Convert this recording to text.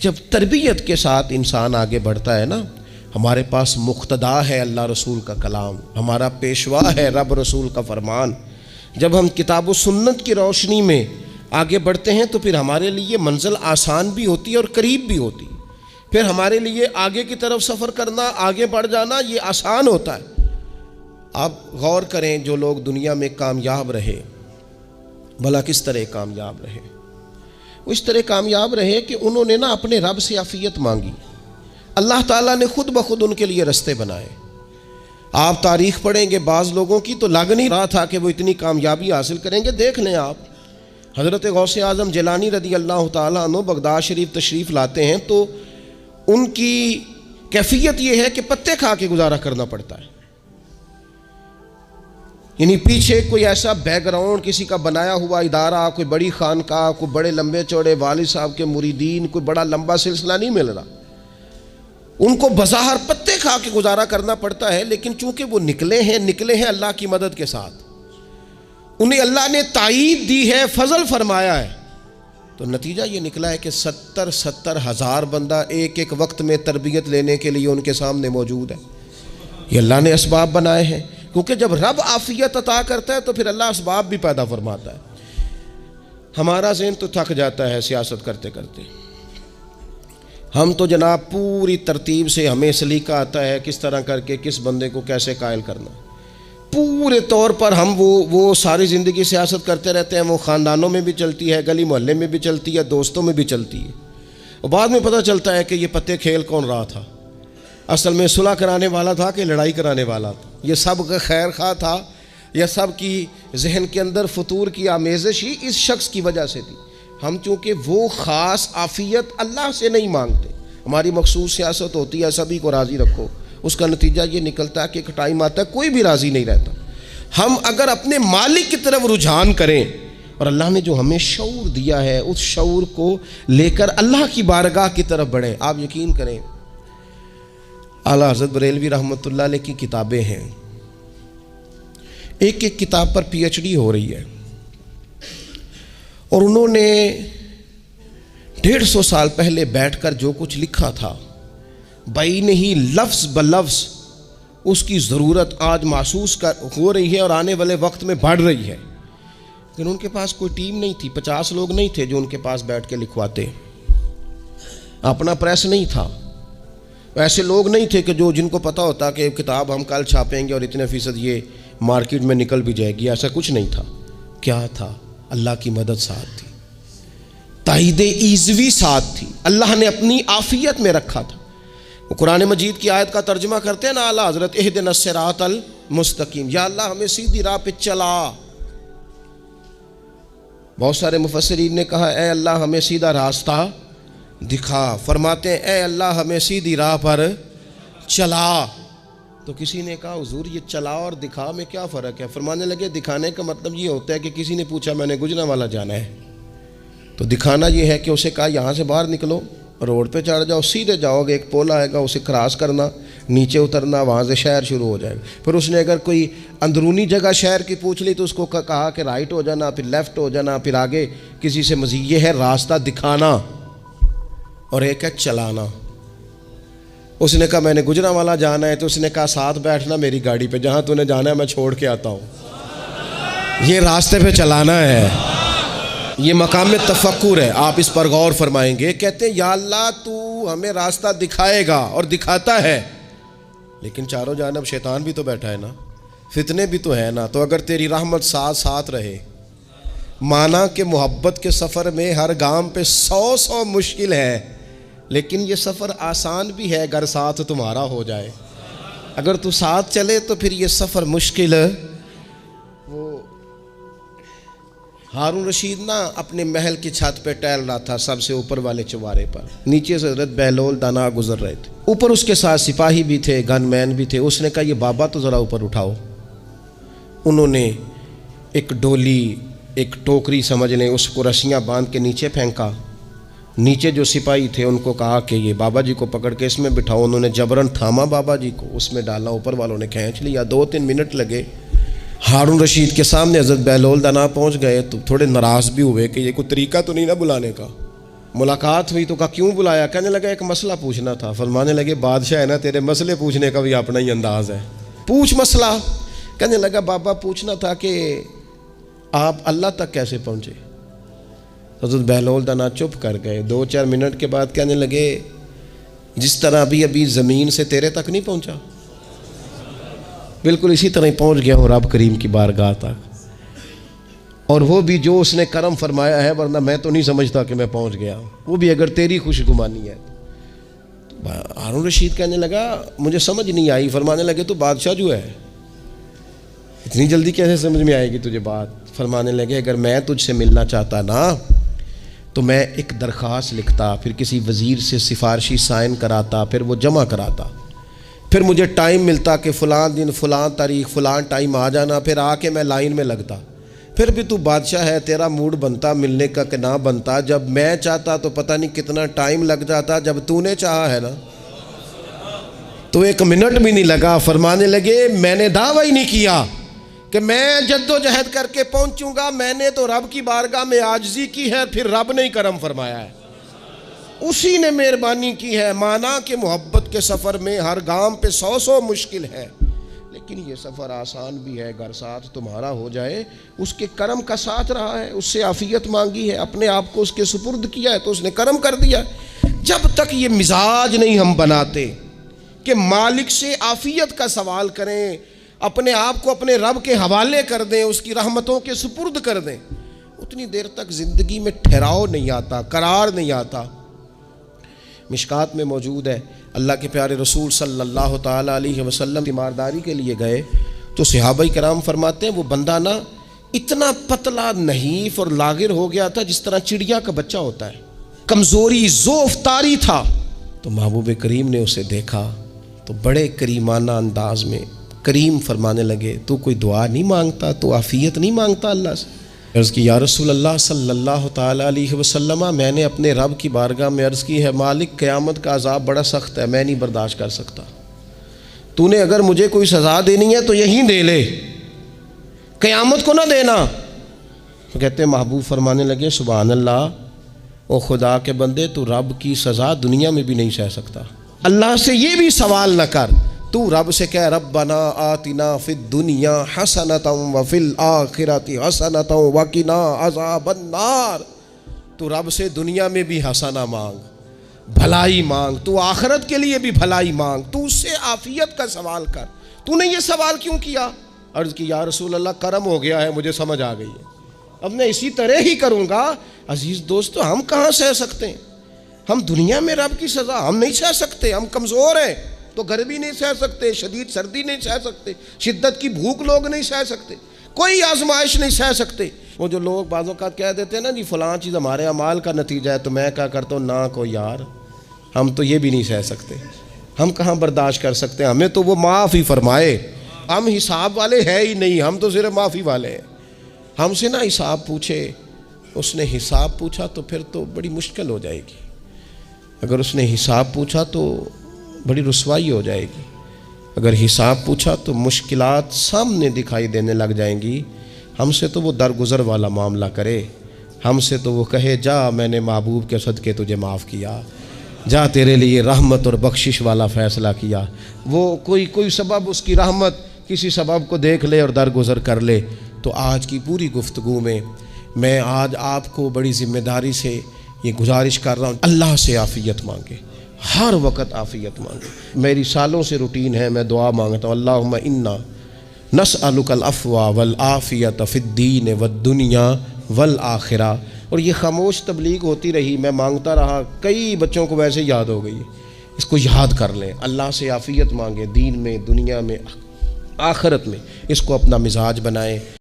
جب تربیت کے ساتھ انسان آگے بڑھتا ہے نا، ہمارے پاس مقتدا ہے اللہ رسول کا کلام، ہمارا پیشوا ہے رب رسول کا فرمان، جب ہم کتاب و سنت کی روشنی میں آگے بڑھتے ہیں تو پھر ہمارے لیے منزل آسان بھی ہوتی ہے اور قریب بھی ہوتی ہے، پھر ہمارے لیے آگے کی طرف سفر کرنا، آگے بڑھ جانا یہ آسان ہوتا ہے۔ آپ غور کریں، جو لوگ دنیا میں کامیاب رہے، بھلا کس طرح کامیاب رہے؟ وہ اس طرح کامیاب رہے کہ انہوں نے نا اپنے رب سے عافیت مانگی، اللہ تعالیٰ نے خود بخود ان کے لیے رستے بنائے۔ آپ تاریخ پڑھیں گے بعض لوگوں کی تو لگ نہیں رہا تھا کہ وہ اتنی کامیابی حاصل کریں گے۔ دیکھ لیں آپ، حضرت غوث اعظم جیلانی رضی اللہ تعالیٰ عنہ بغداد شریف تشریف لاتے ہیں تو ان کی کیفیت یہ ہے کہ پتے کھا کے گزارا کرنا پڑتا ہے، یعنی پیچھے کوئی ایسا بیک گراؤنڈ کسی کا بنایا ہوا ادارہ، کوئی بڑی خانقاہ، کوئی بڑے لمبے چوڑے والد صاحب کے مریدین، کوئی بڑا لمبا سلسلہ نہیں مل رہا۔ ان کو بظاہر پتے کھا کے گزارا کرنا پڑتا ہے، لیکن چونکہ وہ نکلے ہیں اللہ کی مدد کے ساتھ، انہیں اللہ نے تائید دی ہے، فضل فرمایا ہے، تو نتیجہ یہ نکلا ہے کہ 70 ہزار بندہ ایک ایک وقت میں تربیت لینے کے لیے ان کے سامنے موجود ہے۔ یہ اللہ نے اسباب بنائے ہیں، کیونکہ جب رب عافیت عطا کرتا ہے تو پھر اللہ اسباب بھی پیدا فرماتا ہے۔ ہمارا ذہن تو تھک جاتا ہے سیاست کرتے کرتے، ہم تو جناب پوری ترتیب سے ہمیں سلیقہ آتا ہے کس طرح کر کے کس بندے کو کیسے قائل کرنا، پورے طور پر ہم وہ ساری زندگی سیاست کرتے رہتے ہیں۔ وہ خاندانوں میں بھی چلتی ہے، گلی محلے میں بھی چلتی ہے، دوستوں میں بھی چلتی ہے، اور بعد میں پتہ چلتا ہے کہ یہ پتے کھیل کون رہا تھا، اصل میں صلح کرانے والا تھا کہ لڑائی کرانے والا تھا، یہ سب کا خیر خواہ تھا، یا سب کی ذہن کے اندر فطور کی آمیزش ہی اس شخص کی وجہ سے تھی۔ ہم چونکہ وہ خاص عافیت اللہ سے نہیں مانگتے، ہماری مخصوص سیاست ہوتی ہے سبھی کو راضی رکھو، اس کا نتیجہ یہ نکلتا ہے کہ ایک ٹائم آتا ہے کوئی بھی راضی نہیں رہتا۔ ہم اگر اپنے مالک کی طرف رجحان کریں اور اللہ نے جو ہمیں شعور دیا ہے اس شعور کو لے کر اللہ کی بارگاہ کی طرف بڑھیں، آپ یقین کریں اعلیٰ حضرت بریلوی رحمۃ اللہ علیہ کی کتابیں ہیں، ایک ایک کتاب پر پی ایچ ڈی ہو رہی ہے، اور انہوں نے 150 سال پہلے بیٹھ کر جو کچھ لکھا تھا بین ہی لفظ بلفظ اس کی ضرورت آج محسوس ہو رہی ہے اور آنے والے وقت میں بڑھ رہی ہے، لیکن ان کے پاس کوئی ٹیم نہیں تھی، 50 لوگ نہیں تھے جو ان کے پاس بیٹھ کے لکھواتے، اپنا پریس نہیں تھا، ایسے لوگ نہیں تھے کہ جن کو پتہ ہوتا کہ کتاب ہم کل چھاپیں گے اور اتنے فیصد یہ مارکیٹ میں نکل بھی جائے گی، ایسا کچھ نہیں تھا۔ کیا تھا؟ اللہ کی مدد ساتھ تھی، تائید ایزوی ساتھ تھی، اللہ نے اپنی عافیت میں رکھا تھا۔ وہ قرآن مجید کی آیت کا ترجمہ کرتے ہیں نا اعلیٰ حضرت، اہدنا الصراط المستقیم، یا اللہ ہمیں سیدھی راہ پہ چلا۔ بہت سارے مفسرین نے کہا اے اللہ ہمیں سیدھا راستہ دکھا، فرماتے ہیں اے اللہ ہمیں سیدھی راہ پر چلا۔ تو کسی نے کہا حضور یہ چلا اور دکھا میں کیا فرق ہے؟ فرمانے لگے دکھانے کا مطلب یہ ہوتا ہے کہ کسی نے پوچھا میں نے گجرانوالہ جانا ہے، تو دکھانا یہ ہے کہ اسے کہا یہاں سے باہر نکلو، روڈ پہ چڑھ جاؤ، سیدھے جاؤ گے، ایک پول آئے گا اسے کراس کرنا، نیچے اترنا، وہاں سے شہر شروع ہو جائے گا۔ پھر اس نے اگر کوئی اندرونی جگہ شہر کی پوچھ لی تو اس کو کہا کہ رائٹ ہو جانا، پھر لیفٹ ہو جانا، پھر آگے کسی سے مزید۔ یہ ہے راستہ دکھانا، اور ایک ہے چلانا۔ اس نے کہا میں نے گجرانوالہ جانا ہے، تو اس نے کہا ساتھ بیٹھنا میری گاڑی پہ، جہاں تو نے جانا ہے میں چھوڑ کے آتا ہوں۔ یہ راستے پہ چلانا ہے، یہ مقام تفکر ہے، آپ اس پر غور فرمائیں گے۔ کہتے ہیں یا اللہ تو ہمیں راستہ دکھائے گا اور دکھاتا ہے، لیکن چاروں جانب شیطان بھی تو بیٹھا ہے نا، فتنے بھی تو ہے نا، تو اگر تیری رحمت ساتھ رہے، مانا کہ محبت کے سفر میں ہر گام پہ 100 مشکل ہے، لیکن یہ سفر آسان بھی ہے اگر ساتھ تمہارا ہو جائے۔ اگر تو ساتھ چلے تو پھر یہ سفر مشکل ہے۔ وہ ہارون رشید نا اپنے محل کی چھت پہ ٹہل رہا تھا، سب سے اوپر والے چوارے پر، نیچے سے حضرت بہلول دانا گزر رہے تھے، اوپر اس کے ساتھ سپاہی بھی تھے، گن مین بھی تھے۔ اس نے کہا یہ بابا تو ذرا اوپر اٹھاؤ۔ انہوں نے ایک ڈولی، ایک ٹوکری سمجھ لیں، اس کو رسیاں باندھ کے نیچے پھینکا۔ نیچے جو سپاہی تھے ان کو کہا کہ یہ بابا جی کو پکڑ کے اس میں بٹھاؤ۔ انہوں نے جبرن تھاما بابا جی کو، اس میں ڈالا، اوپر والوں نے کھینچ لیا۔ 2-3 منٹ لگے۔ ہارون رشید کے سامنے حضرت بہلول دانا پہنچ گئے تو تھوڑے ناراض بھی ہوئے کہ یہ کوئی طریقہ تو نہیں نا بلانے کا۔ ملاقات ہوئی تو کہا کیوں بلایا؟ کہنے لگا ایک مسئلہ پوچھنا تھا۔ فرمانے لگے بادشاہ ہے نا، تیرے مسئلے پوچھنے کا بھی اپنا ہی انداز ہے، پوچھ مسئلہ۔ کہنے لگا بابا پوچھنا تھا کہ آپ اللہ تک کیسے پہنچے؟ حضرت بہلول دانا چپ کر گئے۔ 2-4 منٹ کے بعد کہنے لگے جس طرح ابھی زمین سے تیرے تک نہیں پہنچا، بالکل اسی طرح ہی پہنچ گیا ہوں رب کریم کی بارگاہ تک، اور وہ بھی جو اس نے کرم فرمایا ہے، ورنہ میں تو نہیں سمجھتا کہ میں پہنچ گیا ہوں، وہ بھی اگر تیری خوش گمانی ہے۔ ہارون رشید کہنے لگا مجھے سمجھ نہیں آئی۔ فرمانے لگے تو بادشاہ جو ہے اتنی جلدی کیسے سمجھ میں آئے گی تجھے بات؟ فرمانے لگے اگر میں تجھ سے ملنا چاہتا نا تو میں ایک درخواست لکھتا، پھر کسی وزیر سے سفارشی سائن کراتا، پھر وہ جمع کراتا، پھر مجھے ٹائم ملتا کہ فلاں دن فلاں تاریخ فلاں ٹائم آ جانا، پھر آ کے میں لائن میں لگتا، پھر بھی تو بادشاہ ہے، تیرا موڈ بنتا ملنے کا کہ نہ بنتا۔ جب میں چاہتا تو پتہ نہیں کتنا ٹائم لگ جاتا، جب تو نے چاہا ہے نا تو 1 منٹ بھی نہیں لگا۔ فرمانے لگے میں نے دعویٰ ہی نہیں کیا کہ میں جد و جہد کر کے پہنچوں گا، میں نے تو رب کی بارگاہ میں عاجزی کی ہے، پھر رب نے ہی کرم فرمایا ہے، اسی نے مہربانی کی ہے۔ مانا کہ محبت کے سفر میں ہر گام پہ 100 مشکل ہے، لیکن یہ سفر آسان بھی ہے اگر ساتھ تمہارا ہو جائے۔ اس کے کرم کا ساتھ رہا ہے، اس سے عافیت مانگی ہے، اپنے آپ کو اس کے سپرد کیا ہے تو اس نے کرم کر دیا۔ جب تک یہ مزاج نہیں ہم بناتے کہ مالک سے عافیت کا سوال کریں، اپنے آپ کو اپنے رب کے حوالے کر دیں، اس کی رحمتوں کے سپرد کر دیں، اتنی دیر تک زندگی میں ٹھہراؤ نہیں آتا، قرار نہیں آتا۔ مشکات میں موجود ہے، اللہ کے پیارے رسول صلی اللہ تعالیٰ علیہ وسلم تیمارداری کے لیے گئے تو صحابہ کرام فرماتے ہیں وہ بندہ نا اتنا پتلا نحیف اور لاغر ہو گیا تھا جس طرح چڑیا کا بچہ ہوتا ہے، کمزوری ضعف طاری تھا۔ تو محبوب کریم نے اسے دیکھا تو بڑے کریمانہ انداز میں کریم فرمانے لگے تو کوئی دعا نہیں مانگتا، تو عافیت نہیں مانگتا اللہ سے؟ عرض کی یا رسول اللہ صلی اللہ تعالیٰ علیہ وسلم، میں نے اپنے رب کی بارگاہ میں عرض کی ہے مالک قیامت کا عذاب بڑا سخت ہے، میں نہیں برداشت کر سکتا، تو نے اگر مجھے کوئی سزا دینی ہے تو یہیں دے لے، قیامت کو نہ دینا۔ تو کہتے ہیں محبوب فرمانے لگے سبحان اللہ، او خدا کے بندے تو رب کی سزا دنیا میں بھی نہیں سہ سکتا، اللہ سے یہ بھی سوال نہ کر، تو رب سے کہہ ربنا آتنا فی الدنیا حسنۃ وفی الآخرۃ حسنۃ وقنا عذاب النار۔ تو رب سے دنیا میں بھی حسنہ مانگ، بھلائی مانگ، تو آخرت کے لیے بھی بھلائی مانگ، تو اس سے عافیت کا سوال کر۔ تو نے یہ سوال کیوں کیا؟ عرض کی یا رسول اللہ کرم ہو گیا ہے، مجھے سمجھ آ گئی ہے، اب میں اسی طرح ہی کروں گا۔ عزیز دوستو، ہم کہاں سہ سکتے ہیں؟ ہم دنیا میں رب کی سزا ہم نہیں سہ سکتے، ہم کمزور ہیں تو گرمی نہیں سہ سکتے، شدید سردی نہیں سہ سکتے، شدت کی بھوک لوگ نہیں سہ سکتے، کوئی آزمائش نہیں سہ سکتے۔ وہ جو لوگ بعض اوقات کہہ دیتے ہیں نا جی فلاں چیز ہمارے اعمال کا نتیجہ ہے، تو میں کیا کرتا ہوں نہ کو یار، ہم تو یہ بھی نہیں سہ سکتے، ہم کہاں برداشت کر سکتے ہیں، ہمیں تو وہ معاف ہی فرمائے، ہم حساب والے ہے ہی نہیں، ہم تو صرف معافی والے ہیں۔ ہم سے نہ حساب پوچھے، اس نے حساب پوچھا تو پھر تو بڑی مشکل ہو جائے گی، اگر اس نے حساب پوچھا تو بڑی رسوائی ہو جائے گی، اگر حساب پوچھا تو مشکلات سامنے دکھائی دینے لگ جائیں گی۔ ہم سے تو وہ درگزر والا معاملہ کرے، ہم سے تو وہ کہے جا میں نے محبوب کے صدقے تجھے معاف کیا، جا تیرے لیے رحمت اور بخشش والا فیصلہ کیا۔ وہ کوئی سبب اس کی رحمت کسی سبب کو دیکھ لے اور درگزر کر لے۔ تو آج کی پوری گفتگو میں آج آپ کو بڑی ذمہ داری سے یہ گزارش کر رہا ہوں، اللہ سے عافیت مانگے، ہر وقت عافیت مانگے۔ میری سالوں سے روٹین ہے، میں دعا مانگتا ہوں اللہم انا نسألک العفو والعافیت فی الدین والدنیا والآخرہ، اور یہ خاموش تبلیغ ہوتی رہی، میں مانگتا رہا، کئی بچوں کو ویسے یاد ہو گئی، اس کو یاد کر لیں، اللہ سے عافیت مانگے، دین میں، دنیا میں، آخرت میں، اس کو اپنا مزاج بنائیں۔